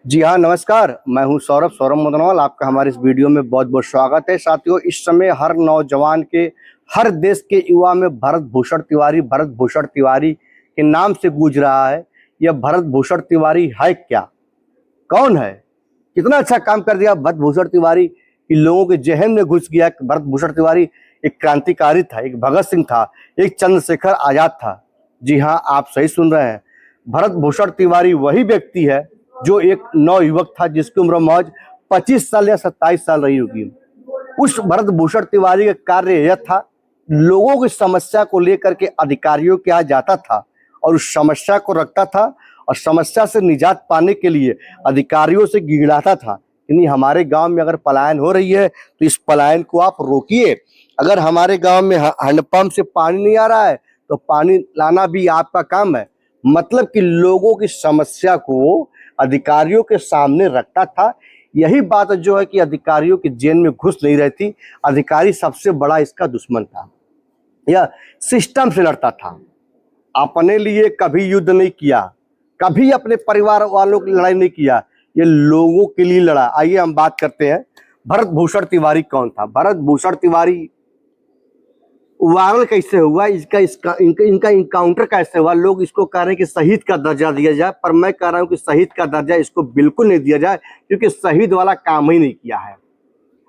जी हाँ, नमस्कार। मैं हूँ सौरभ सौरभ मोदनवाल। आपका हमारे इस वीडियो में बहुत बहुत स्वागत है। साथियों, इस समय हर नौजवान के, हर देश के युवा में भरत भूषण तिवारी के नाम से गूंज रहा है। यह भरत भूषण तिवारी है क्या? कौन है? कितना अच्छा काम कर दिया भरत भूषण तिवारी कि लोगों के जहन में घुस गया कि भरत भूषण तिवारी एक क्रांतिकारी था, एक भगत सिंह था, एक चंद्रशेखर आजाद था। जी हाँ, आप सही सुन रहे हैं। भरत भूषण तिवारी वही व्यक्ति है जो एक नवयुवक था जिसकी उम्र महज 25 साल या 27 साल रही होगी। उस भरत भूषण तिवारी का कार्य यह था, लोगों की समस्या को लेकर के अधिकारियों के यहाँ जाता था और उस समस्या को रखता था और समस्या से निजात पाने के लिए अधिकारियों से गिड़ाता था। यानी हमारे गांव में अगर पलायन हो रही है तो इस पलायन को आप रोकिए। अगर हमारे गांव में हैंडपंप से पानी नहीं आ रहा है तो पानी लाना भी आपका काम है। मतलब कि लोगों की समस्या को अधिकारियों के सामने रखता था। यही बात जो है कि अधिकारियों की जेल में घुस नहीं रहती। अधिकारी सबसे बड़ा इसका दुश्मन था। यह सिस्टम से लड़ता था, अपने लिए कभी युद्ध नहीं किया, कभी अपने परिवार वालों की लड़ाई नहीं किया, ये लोगों के लिए लड़ा। आइए हम बात करते हैं भरत भूषण तिवारी कौन था। भरत भूषण तिवारी वायरल कैसे हुआ, इनका इनकाउंटर कैसे हुआ? लोग इसको कह रहे हैं कि शहीद का दर्जा दिया जाए, पर मैं कह रहा हूं कि शहीद का दर्जा इसको बिल्कुल नहीं दिया जाए, क्योंकि शहीद वाला काम ही नहीं किया है।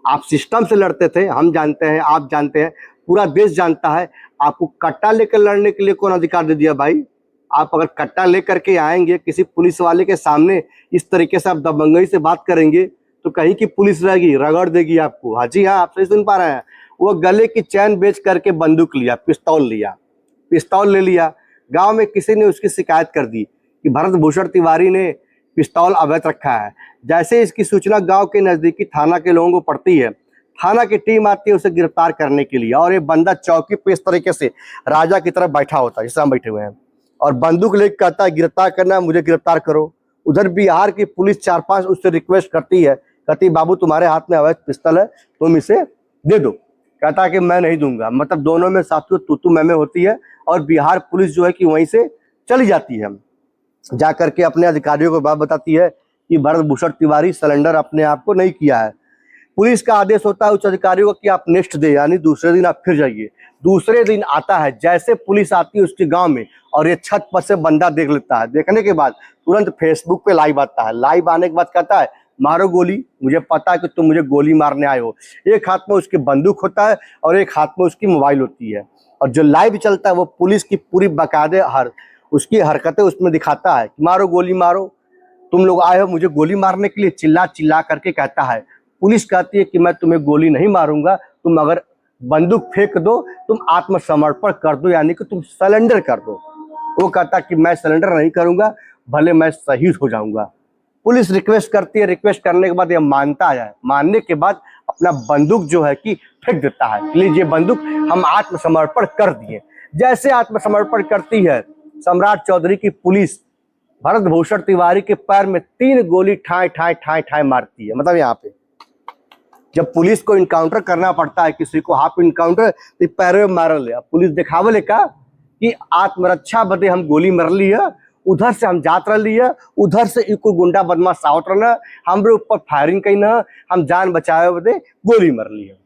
आप सिस्टम से लड़ते थे, हम जानते हैं, आप जानते हैं, पूरा देश जानता है। आपको कट्टा लेकर लड़ने के लिए कौन अधिकार दे दिया भाई? आप अगर कट्टा लेकर के आएंगे किसी पुलिस वाले के सामने, इस तरीके से आप दबंगई से बात करेंगे तो कहीं की पुलिस रहेगी, रगड़ देगी आपको। हाँ जी हाँ, आप सही सुन पा रहे हैं। वो गले की चैन बेच करके बंदूक लिया, पिस्तौल ले लिया। गांव में किसी ने उसकी शिकायत कर दी कि भरत भूषण तिवारी ने पिस्तौल अवैध रखा है। जैसे इसकी सूचना गांव के नजदीकी थाना के लोगों को पड़ती है, थाना की टीम आती है उसे गिरफ्तार करने के लिए, और ये बंदा चौकी पे इस तरीके से राजा की तरफ बैठा होता है जैसे हम बैठे हुए हैं, और बंदूक लेकर कहता है गिरफ्तार करना है, मुझे गिरफ्तार करो। उधर बिहार की पुलिस 4-5 उससे रिक्वेस्ट करती है, कहती बाबू तुम्हारे हाथ में अवैध पिस्तौल है, तुम इसे दे दो। कहता है कि मैं नहीं दूंगा। मतलब दोनों में साथियों तू मैं होती है, और बिहार पुलिस जो है कि वहीं से चली जाती है। जा करके अपने अधिकारियों को बात बताती है कि भरत भूषण तिवारी सिलेंडर अपने आप को नहीं किया है। पुलिस का आदेश होता है उच्च अधिकारियों का कि आप नेक्स्ट डे यानी दूसरे दिन आप फिर जाइए। दूसरे दिन आता है, जैसे पुलिस आती है उसके गांव में, और ये छत पर से बंदा देख लेता है। देखने के बाद तुरंत फेसबुक पे लाइव आता है। लाइव आने के बाद कहता है मारो गोली, मुझे पता है कि तुम मुझे गोली मारने आए हो। एक हाथ में उसकी बंदूक होता है और एक हाथ में उसकी मोबाइल होती है, और जो लाइव चलता है वो पुलिस की पूरी बाकायदे उसकी हरकतें उसमें दिखाता है कि मारो गोली मारो, तुम लोग आए हो मुझे गोली मारने के लिए, चिल्ला चिल्ला करके कहता है। पुलिस कहती है कि मैं तुम्हें गोली नहीं मारूंगा, तुम अगर बंदूक फेंक दो, तुम आत्मसमर्पण कर दो, यानी कि तुम सरेंडर कर दो। वो कहता कि मैं सरेंडर नहीं करूंगा, भले मैं शहीद हो जाऊंगा। पुलिस रिक्वेस्ट करती है, रिक्वेस्ट करने के बाद ये मानता है। मानने के बाद अपना बंदूक जो है कि फेंक देता है, लीजिए बंदूक, हम आत्मसमर्पण कर दिए। जैसे आत्मसमर्पण करती है सम्राट चौधरी की पुलिस, भरत भूषण तिवारी के पैर में 3 गोली ठाए ठाए ठाए ठाए मारती है। मतलब यहाँ पे जब पुलिस को इनकाउंटर करना पड़ता है किसी को, हाफ इनकाउंटर, तो पैरों में मारल है। पुलिस दिखावले का कि आत्मरक्षा बदे हम गोली मरली है, उधर से हम जात रही है, उधर से कोई गुंडा बदमाश आवत रहना, हमरे ऊपर फायरिंग कही ना, हम जान बचावे बदे गोली मरली है।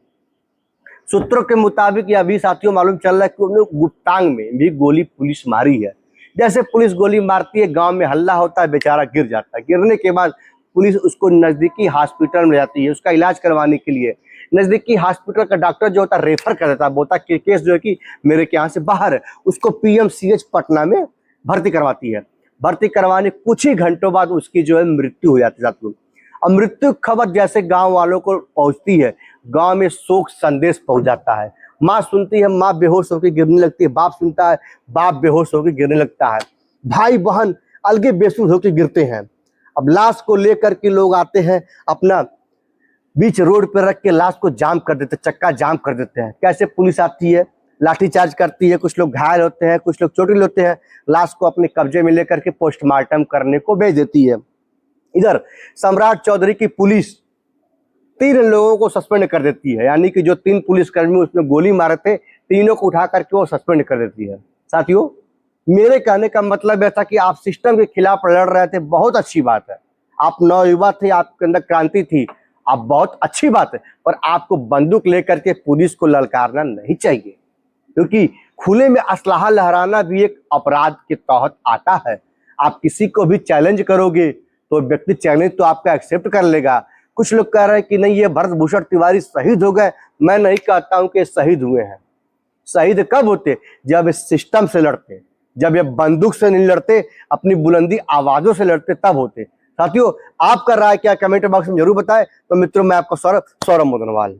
सूत्रों के मुताबिक यह भी साथियों मालूम चल रहा है कि उन्होंने गुप्तांग में भी गोली पुलिस मारी है। जैसे पुलिस गोली मारती है, गांव में हल्ला होता है, बेचारा गिर जाता है। गिरने के बाद पुलिस उसको नजदीकी हॉस्पिटल में जाती है उसका इलाज करवाने के लिए। नजदीकी हॉस्पिटल का डॉक्टर जो होता है रेफर कर देता है, बोलता है केस जो है कि मेरे के यहाँ से बाहर है, उसको पीएमसीएच पटना में भर्ती करवाती है। भर्ती करवाने कुछ ही घंटों बाद उसकी जो है मृत्यु हो जाती है साथियों। और मृत्यु खबर जैसे गांव वालों को पहुंचती है, गांव में शोक संदेश पहुंच जाता है। माँ सुनती है, माँ बेहोश होकर गिरने लगती है। बाप सुनता है, बाप बेहोश होकर गिरने लगता है। भाई बहन अलगे बेसुध होकर गिरते हैं। अब लाश को लेकर के लोग आते हैं, अपना बीच रोड पर रख के लाश को जाम कर देते, चक्का जाम कर देते हैं। कैसे पुलिस आती है, लाठीचार्ज करती है, कुछ लोग घायल होते हैं, कुछ लोग चोटिल होते हैं। लाश को अपने कब्जे में लेकर के पोस्टमार्टम करने को भेज देती है। इधर सम्राट चौधरी की पुलिस 3 लोगों को सस्पेंड कर देती है, यानी कि जो 3 पुलिसकर्मी उसमें गोली मारे थे, तीनों को उठा करके वो सस्पेंड कर देती है। साथियों, मेरे कहने का मतलब यह था कि आप सिस्टम के खिलाफ लड़ रहे थे, बहुत अच्छी बात है। आप नवयुवा थे, आपके अंदर क्रांति थी, आप बहुत अच्छी बात है, पर आपको बंदूक लेकर के पुलिस को ललकारना नहीं चाहिए, क्योंकि खुले में असलाहा लहराना भी एक अपराध के तहत आता है। आप किसी को भी चैलेंज करोगे तो व्यक्ति चैलेंज तो आपका एक्सेप्ट कर लेगा। कुछ लोग कह रहे हैं कि नहीं ये भरत भूषण तिवारी शहीद हो गए, मैं नहीं कहता हूं कि शहीद हुए हैं। शहीद कब होते? जब इस सिस्टम से लड़ते, जब ये बंदूक से नहीं लड़ते, अपनी बुलंदी आवाजों से लड़ते, तब होते। साथियों, आपका राय क्या कमेंट बॉक्स में जरूर बताएं। तो मित्रों, मैं आपका सौरभ मोदनवाल।